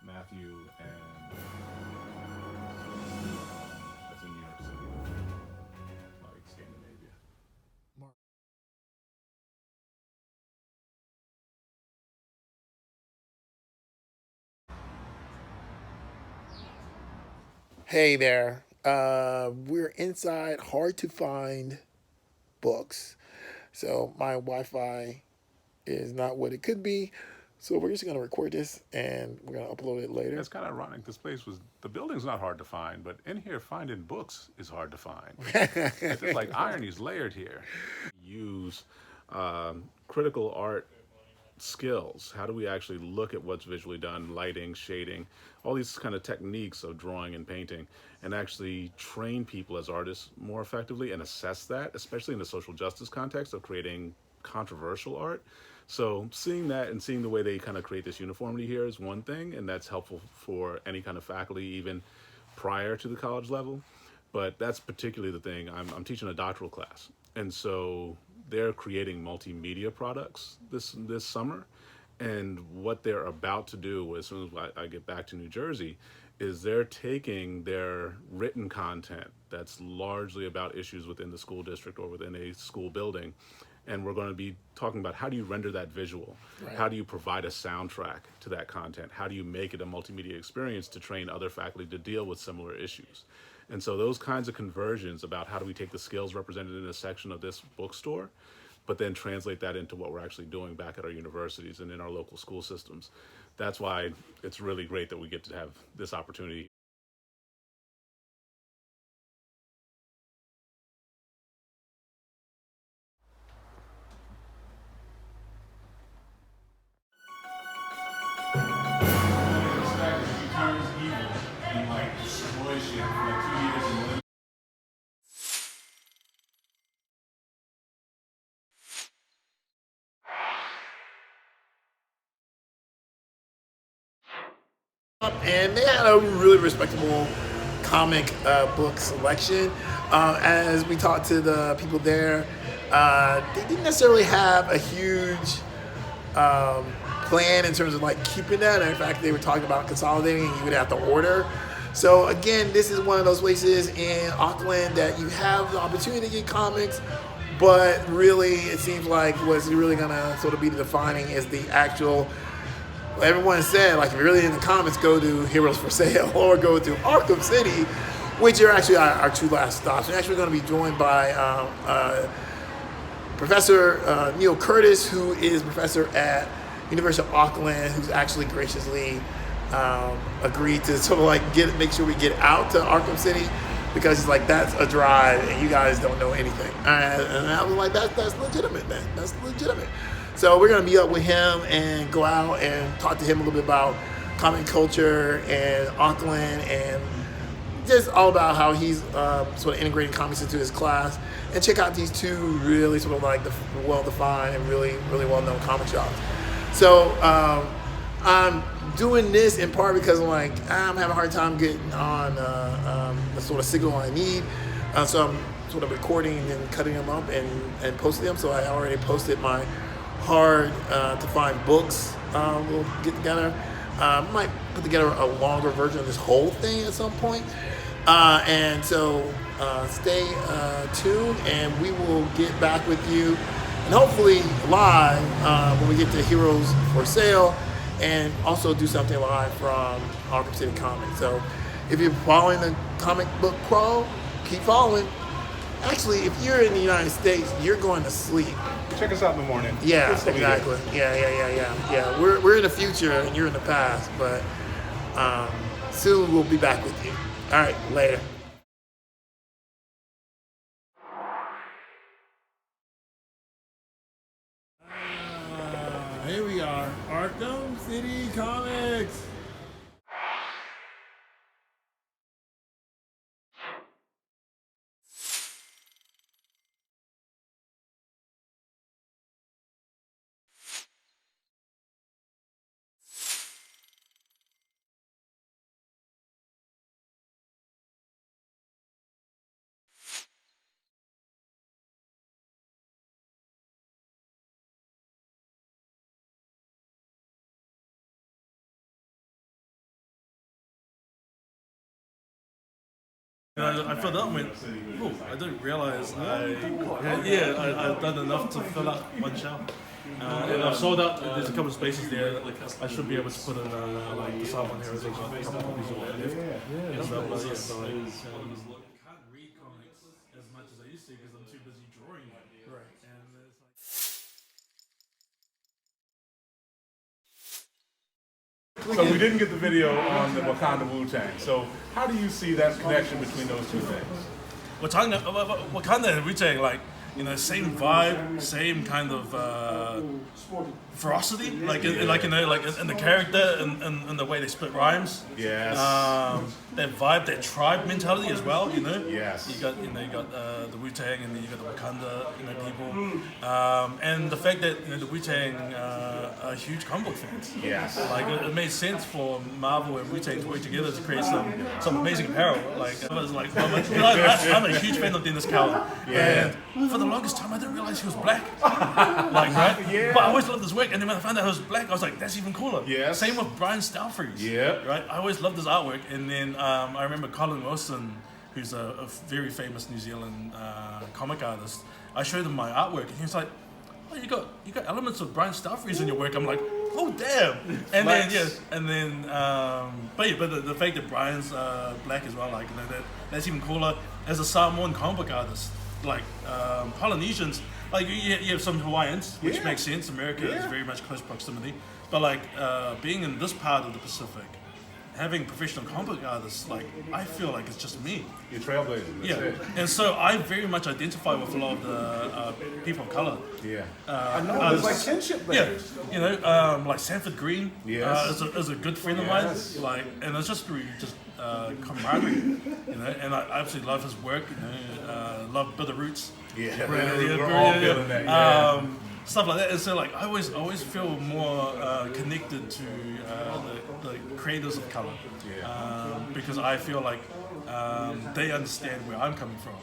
Matthew and that's in New York City, like Scandinavia. Hey there. We're inside hard to find books. So my Wi Fi is not what it could be. So we're just going to record this and we're going to upload it later. It's kind of ironic. This place was the building's not hard to find, but in here finding books is hard to find. It's like irony's layered here. Use critical art skills. How do we actually look at what's visually done, lighting, shading, all these kind of techniques of drawing and painting, and actually train people as artists more effectively and assess that, especially in the social justice context of creating controversial art. So seeing that and seeing the way they kind of create this uniformity here is one thing, and that's helpful for any kind of faculty, even prior to the college level. But that's particularly the thing. I'm teaching a doctoral class, and so they're creating multimedia products this summer. And what they're about to do as soon as I get back to New Jersey is they're taking their written content that's largely about issues within the school district or within a school building, and we're going to be talking about how do you render that visual, Right. how do you provide a soundtrack to that content, how do you make it a multimedia experience to train other faculty to deal with similar issues. And so those kinds of conversions about how do we take the skills represented in a section of this bookstore, but then translate that into what we're actually doing back at our universities and in our local school systems. That's why it's really great that we get to have this opportunity. And they had a really respectable comic book selection. As we talked to the people there, they didn't necessarily have a huge um, plan in terms of like keeping that. And in fact, they were talking about consolidating, and you would have to order. So again, this is one of those places in Auckland that you have the opportunity to get comics, but really, it seems like what's really gonna sort of be the defining is the actual. Everyone said, like, if you're really in the comics, go to Heroes for Sale or go to Arkham City, which are actually our two last stops. We're actually going to be joined by Professor Neil Curtis, who is professor at University of Auckland, who's actually graciously agreed to sort of like make sure we get out to Arkham City, because he's like, that's a drive and you guys don't know anything. And I was like, that's legitimate, man. That's legitimate. So we're gonna meet up with him and go out and talk to him a little bit about comic culture and Auckland, and just all about how he's sort of integrating comics into his class, and check out these two really sort of like the well-defined and really, really well-known comic shops. So I'm doing this in part because I'm having a hard time getting on the sort of signal I need. So I'm sort of recording and cutting them up and posting them. So I already posted my hard to find books. We'll get together. Might put together a longer version of this whole thing at some point. And so stay tuned, and we will get back with you, and hopefully live when we get to Heroes for Sale, and also do something live from Auckland City Comics. So if you're following the comic book crawl, keep following. Actually, if you're in the United States, you're going to sleep. Check us out in the morning. Yeah, exactly. Yeah. We're in the future and you're in the past, but Soon we'll be back with you. All right, later. Here we are, Arkham City Comics. I filled up and went, oh, I didn't realize I've done enough to fill up one shelf. And I've sold out, there's a couple of spaces there, I should be able to put in like the Southern Heritage, a couple of copies of what left. And stuff, but yeah, so I can't read comics as much as I used to because I'm too busy drawing. Right. And it's like, So we didn't get the video on the Wakanda Wu-Tang. So how do you see that connection between those two things? Wakanda and Wu-Tang, like, same vibe, same kind of ferocity, like in the character and the way they split rhymes. Yes. That vibe, that tribe mentality as well. Yes. You got the Wu-Tang and then you got the Wakanda people, and the fact that the Wu-Tang are huge comic book fans. Yes. Like it made sense for Marvel and Wu-Tang to work together to create some amazing apparel. Like I was like, I'm a huge fan of Dennis Cowell. Yeah. And for the longest time, I didn't realize he was black. Like, right? Yeah. But I always loved his work, and then when I found out he was black, I was like, that's even cooler. Yes. Same with Brian Stelfreeze. Yeah. Right? I always loved his artwork, and then I remember Colin Wilson, who's a very famous New Zealand comic artist. I showed him my artwork, and he was like, "Oh, you got elements of Brian Stelfreeze in your work." I'm like, "Oh, damn!" And but the fact that Brian's black as well, like that's even cooler. As a Samoan comic book artist, like Polynesians, like you have some Hawaiians, which makes sense. America is very much close proximity, but like being in this part of the Pacific, having professional comic book artists, like I feel like it's just me. You're trailblazer. That's it. And so I very much identify with a lot of the people of color. Yeah. I know. There's like kinship there. Yeah. Like Sanford Green. Yes. is a good friend of mine. Like, and it's just really just camaraderie. And I absolutely love his work. Love Bitter Roots. Yeah. We're all feeling that. Yeah. Stuff like that, and so like I always feel more connected to the creators of color, because I feel like they understand where I'm coming from,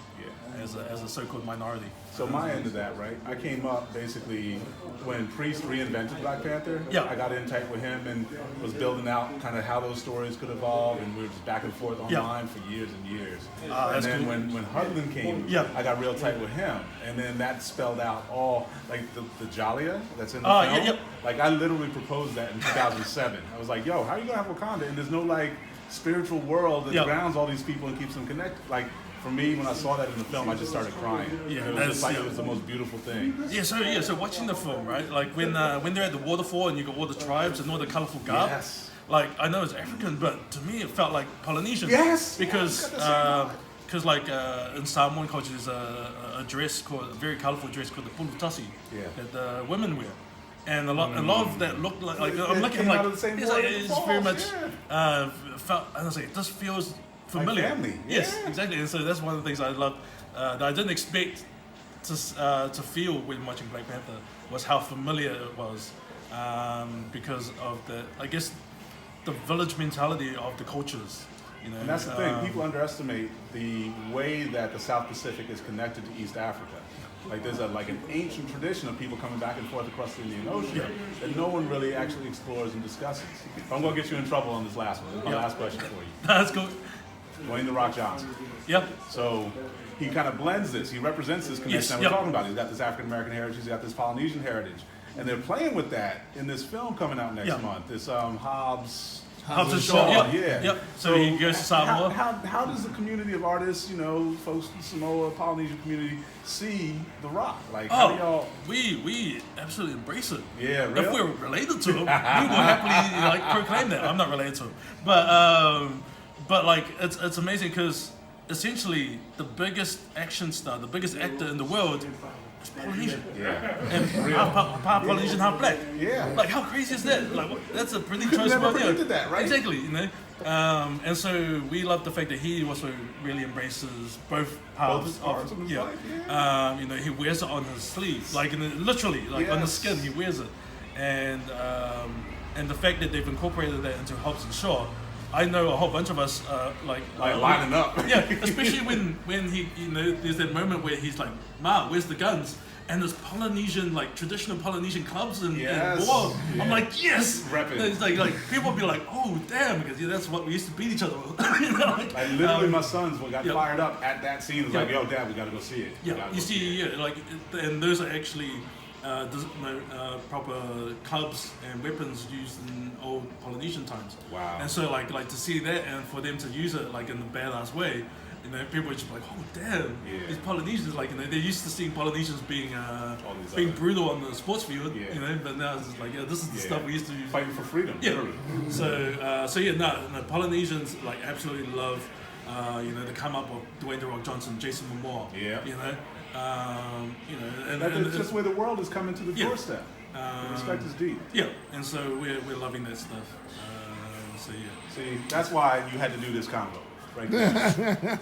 as a so-called minority. So my end of that, right? I came up basically when Priest reinvented Black Panther. Yeah. I got in tight with him and was building out kind of how those stories could evolve, and we were just back and forth online for years and years. And then cool. when Hudlin came, I got real tight with him, and then that spelled out all like the Jalia that's in the film. Like I literally proposed that in 2007. I was like, "Yo, how are you gonna have Wakanda and there's no like spiritual world that grounds all these people and keeps them connected?" Like. For me, when I saw that in the film, I just started crying. Yeah, it was just like it was the most beautiful thing. So watching the film, right? Like when they're at the waterfall and you got all the tribes and all the colorful garb. Yes. Like I know it's African, but to me it felt like Polynesian. Yes. Because like in Samoan culture, there's a dress called a very colorful dress called the pulutasi that the women wear. And a lot of that looked like I'm looking like it's very much felt, and I was like, this feels familiar. Like family. Yes, exactly. And so that's one of the things I loved that I didn't expect to feel when watching Black Panther, was how familiar it was, because of the village mentality of the cultures. And that's the thing. People underestimate the way that the South Pacific is connected to East Africa. Like there's an ancient tradition of people coming back and forth across the Indian Ocean that no one really actually explores and discusses. But I'm going to get you in trouble on this last one. My last question for you. That's cool. Dwayne "The Rock" Johnson. Yep. So he kind of blends this. He represents this connection that we're talking about. He's got this African American heritage. He's got this Polynesian heritage, and they're playing with that in this film coming out next month. This Hobbs Hubs and Shaw, Shaw. yeah. Yep. So he goes to Samoa. How does the community of artists, folks in the Samoa, Polynesian community, see The Rock? Like, how do y'all... We absolutely embrace it. Yeah, If really? we're related to him, we will happily proclaim that. I'm not related to him, but like it's amazing because essentially the biggest action star, the biggest actor in the world is Polynesian. Yeah. And half Polynesian, half black. Yeah. Like how crazy is that? Like that's a pretty choice. never predicted that, right? Exactly. And so we love the fact that he also really embraces both halves parts of of his yeah. life, He wears it on his sleeve, like literally, like on the Yes. skin, he wears it. And the fact that they've incorporated that into Hobbs and Shaw, I know a whole bunch of us Like lining up. Yeah, especially when he there's that moment where he's like, "Ma, where's the guns?" And there's Polynesian, like traditional Polynesian clubs and Yes. war. Yeah. I'm like, yes. Rep it. It's like people be like, oh damn, because that's what we used to beat each other with. Like literally, my sons got yeah. fired up at that scene. It was like, Yeah. "Yo, Dad, we gotta go see it." We Yeah, gotta you go see, it. and those are actually proper clubs and weapons used in old Polynesian times. Wow. And so like to see that and for them to use it like in a badass way, people are just like, oh damn, Yeah. these Polynesians, like they're used to seeing Polynesians being these being other- brutal on the sports field, Yeah. but now it's just like, yeah, this is the Yeah. stuff we used to use. Fighting for freedom. Yeah. Literally. So yeah, no, Polynesians like absolutely love, the come up of Dwayne "The Rock" Johnson, Jason Momoa. Yeah. And That's just where the world is coming to the Yeah. doorstep. The respect is deep. yeah, and so we're loving that stuff. So yeah. See, that's why you had to do this combo right there.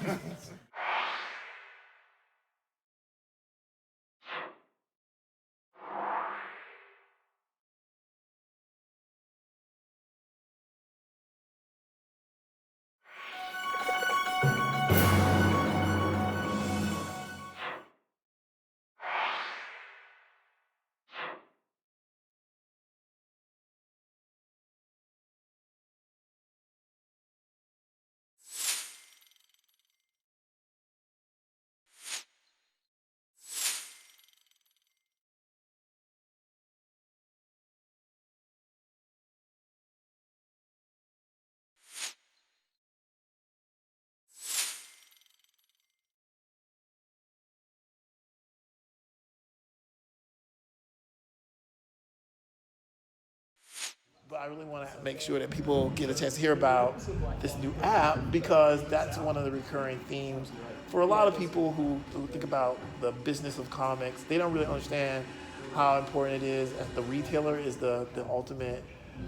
But I really want to make sure that people get a chance to hear about this new app because that's one of the recurring themes for a lot of people who think about the business of comics. They don't really understand how important it is as the retailer is the ultimate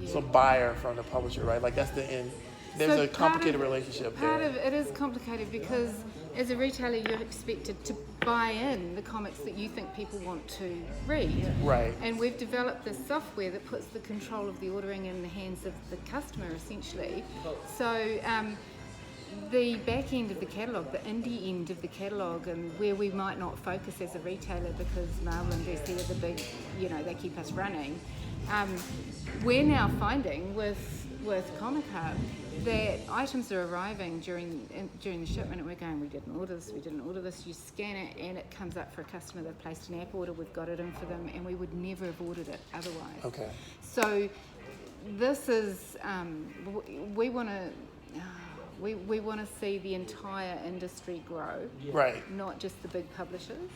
sort of buyer from the publisher, right? Like that's the end. There's So a complicated relationship Part there. of it is complicated because as a retailer you're expected to buy in the comics that you think people want to read. Right. And we've developed this software that puts the control of the ordering in the hands of the customer essentially. So the back end of the catalogue, the indie end of the catalogue, and where we might not focus as a retailer because Marvel and DC are the big, they keep us running. We're now finding with Comic Hub that items are arriving during the shipment and we're going, we didn't order this, you scan it and it comes up for a customer, they've placed an app order, we've got it in for them and we would never have ordered it otherwise. Okay. So this is, we want to see the entire industry grow, Right. not just the big publishers.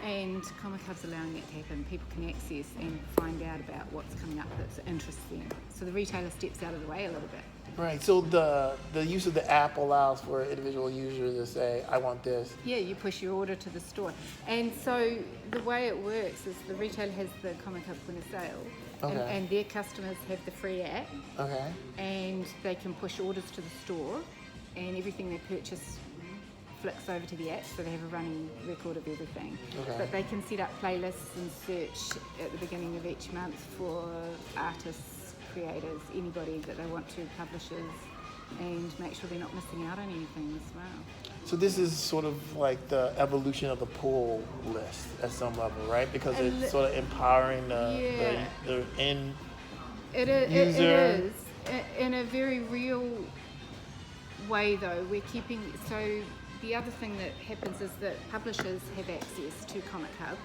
And Comic Hub's allowing that to happen. People can access and find out about what's coming up that interests them. So the retailer steps out of the way a little bit. Right. So the use of the app allows for an individual user to say, I want this. Yeah, you push your order to the store. And so the way it works is the retailer has the Comic Hub point of sale Okay. and their customers have the free app Okay. and they can push orders to the store and everything they purchase flicks over to the app, so they have a running record of everything. Okay. But they can set up playlists and search at the beginning of each month for artists, creators, anybody that they want to, publishers, and make sure they're not missing out on anything as well. So this is sort of like the evolution of the pull list at some level, right? Because it's sort of empowering the end It is. user. It is. In a very real way, though. We're keeping... So the other thing that happens is that publishers have access to Comic Hub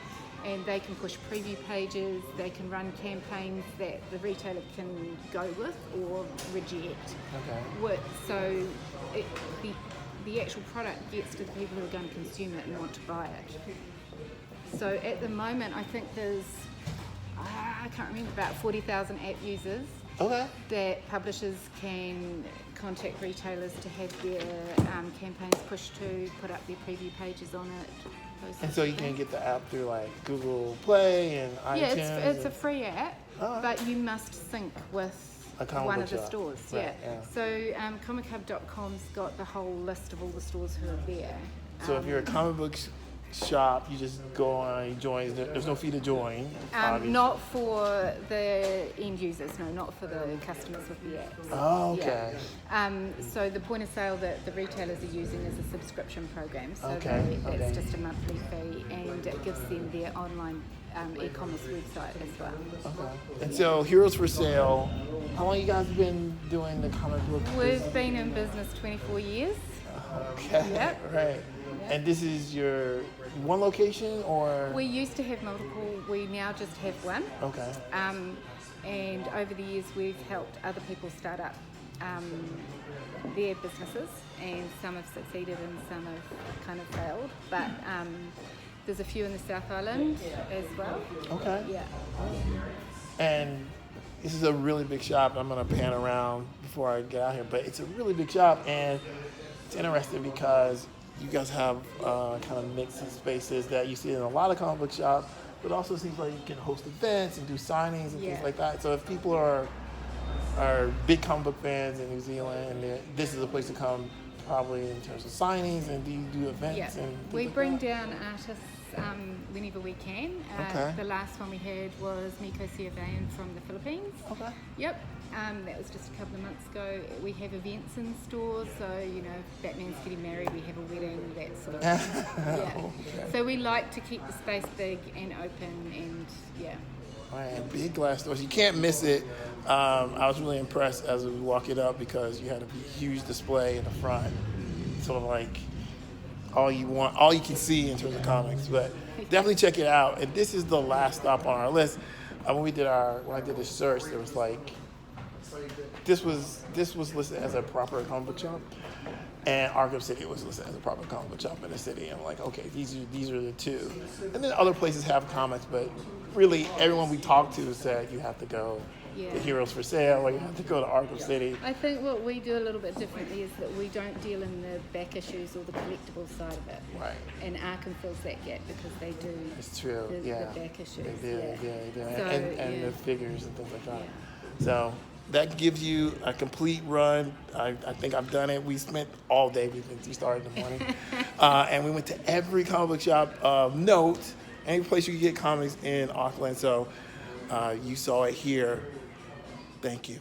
and they can push preview pages, they can run campaigns that the retailer can go with or reject. So the actual product gets to the people who are going to consume it and want to buy it. So at the moment, I think there's, I can't remember, about 40,000 app users that publishers can contact retailers to have their campaigns pushed to, put up their preview pages on it. And so you can get the app through like Google Play and iTunes? Yeah, it's a free app, but you must sync with one of the stores. Right, yeah. So comichub.com's got the whole list of all the stores who are there. So if you're a comic book shop, you just go on, you join. There's no fee to join. Not for the end users, no, not for the customers with the apps. Oh, okay. Yeah. So the point of sale that the retailers are using is a subscription program. So it's just a monthly fee, and it gives them their online e-commerce website as well. Okay. And so Heroes for Sale, how long you guys been doing the comic book business? We've been in business 24 years. Okay. Yep. Right. And this is your one location, or? We used to have multiple. We now just have one. Okay. And over the years, we've helped other people start up their businesses, and some have succeeded and some have kind of failed. But there's a few in the South Island as well. Okay. Yeah. And this is a really big shop. I'm going to pan around before I get out here, but it's a really big shop, and it's interesting because you guys have kind of mixed spaces that you see in a lot of comic book shops, but it also seems like you can host events and do signings and things like that. So if people are big comic book fans in New Zealand, this is a place to come, probably in terms of signings. And do you do events? Yeah. And We bring down artists whenever we can. Okay. The last one we had was Miko Siavayan from the Philippines. Okay. Yep. That was just a couple of months ago. We have events in stores, so if Batman's getting married, we have a wedding, that sort of thing. Yeah. Okay. So we like to keep the space big and open, and All right, and big glass doors. You can't miss it. I was really impressed as we walk it up because you had a huge display in the front, sort of like all you can see in terms of comics. But definitely check it out. And this is the last stop on our list. When I did the search, there was like, this was listed as a proper comic book shop, and Arkham City was listed as a proper comic book shop in the city. I'm like, okay, these are the two. And then other places have comics, but really everyone we talked to said you have to go to Heroes for Sale, or you have to go to Arkham City. I think what we do a little bit differently is that we don't deal in the back issues or the collectible side of it. Right. And Arkham fills that gap because they do It's true. the Yeah. back issues. They do. So, And the figures and things like that. Yeah. So that gives you a complete run. I think I've done it. We spent all day. We started in the morning. And we went to every comic book shop of note, any place you could get comics in Auckland. So you saw it here. Thank you.